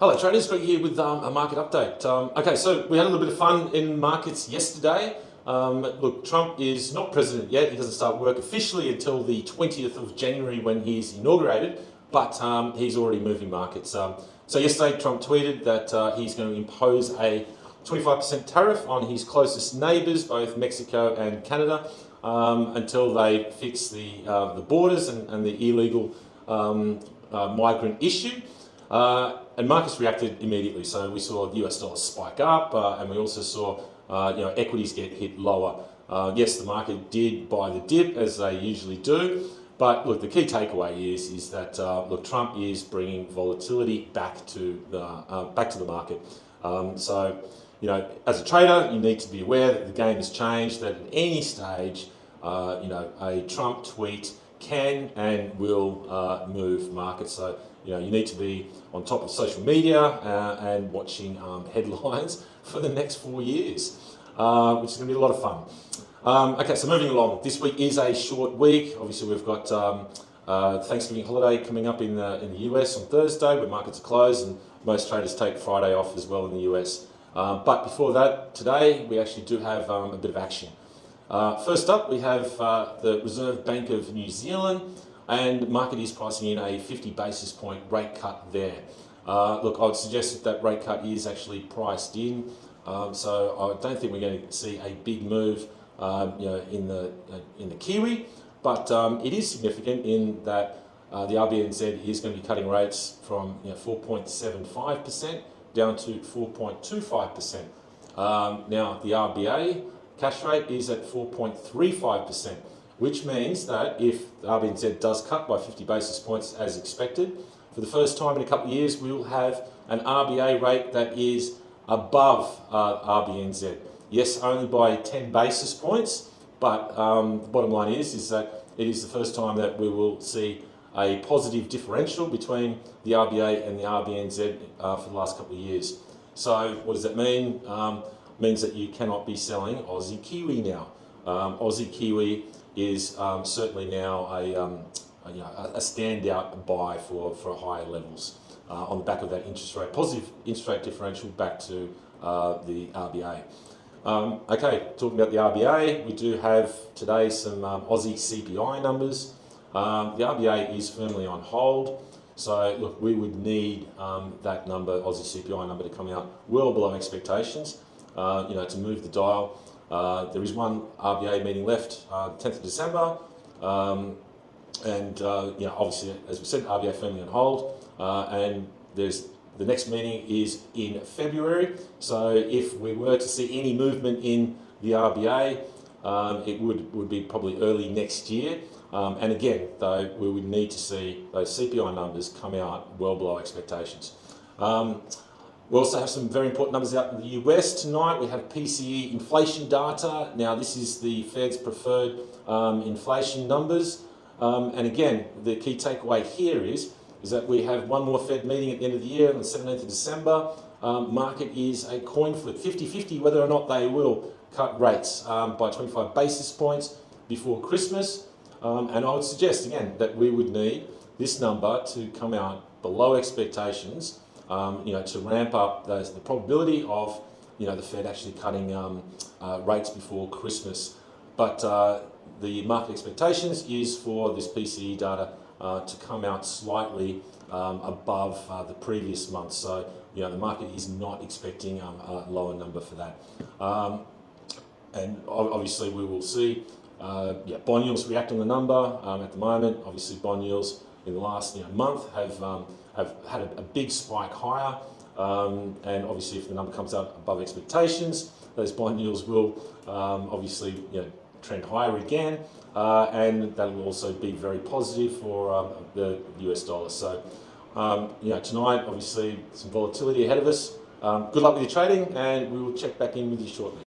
Hello traders, Greg here with a market update. Okay, so we had a little bit of fun in markets yesterday. Look, Trump is not president yet. He doesn't start work officially until the 20th of January when he's inaugurated, but he's already moving markets. So yesterday Trump tweeted that he's going to impose a 25% tariff on his closest neighbours, both Mexico and Canada, until they fix the borders and the illegal migrant issue. And markets reacted immediately. So we saw the US dollar spike up, and we also saw equities get hit lower. Yes, the market did buy the dip as they usually do, but look, the key takeaway is that look, Trump is bringing volatility back to the market. So as a trader, you need to be aware that the game has changed. That at any stage, a Trump tweet can and will move markets. So you need to be on top of social media and watching headlines for the next 4 years, which is going to be a lot of fun. Okay, so moving along, this week is a short week. Obviously, we've got Thanksgiving holiday coming up in the US on Thursday, where markets are closed, and most traders take Friday off as well in the US. But before that, today we actually do have a bit of action. First up, we have the Reserve Bank of New Zealand, and the market is pricing in a 50 basis point rate cut there. Look, I would suggest that rate cut is actually priced in, so I don't think we're going to see a big move in the Kiwi, but it is significant in that the RBNZ is going to be cutting rates from 4.75% down to 4.25%. Now, the RBA cash rate is at 4.35%, which means that if the RBNZ does cut by 50 basis points as expected, for the first time in a couple of years, we will have an RBA rate that is above RBNZ. Yes, only by 10 basis points, but the bottom line is that it is the first time that we will see a positive differential between the RBA and the RBNZ for the last couple of years. So what does that mean? It means that you cannot be selling Aussie Kiwi now. Aussie Kiwi is certainly now a standout buy for higher levels on the back of that positive interest rate differential back to the RBA. Okay, talking about the RBA, we do have today some Aussie CPI numbers. The RBA is firmly on hold, so look, we would need that number, Aussie CPI number, to come out well below expectations, to move the dial. There is one RBA meeting left, 10th of December, and obviously, as we said, RBA firmly on hold, and the next meeting is in February. So if we were to see any movement in the RBA, it would be probably early next year. And again, though, we would need to see those CPI numbers come out well below expectations. We also have some very important numbers out in the US tonight. We have PCE inflation data. Now, this is the Fed's preferred inflation numbers. And again, the key takeaway here is that we have one more Fed meeting at the end of the year on the 17th of December. Market is a coin flip, 50-50, whether or not they will cut rates by 25 basis points before Christmas. And I would suggest, again, that we would need this number to come out below expectations, to ramp up the probability of, the Fed actually cutting rates before Christmas. But the market expectations is for this PCE data to come out slightly above the previous month. So, the market is not expecting a lower number for that. And obviously we will see bond yields react on the number at the moment. Obviously bond yields in the last month have had a big spike higher, and obviously if the number comes out above expectations, those bond yields will obviously trend higher again, and that will also be very positive for the US dollar. So tonight obviously some volatility ahead of us. Good luck with your trading, and we will check back in with you shortly.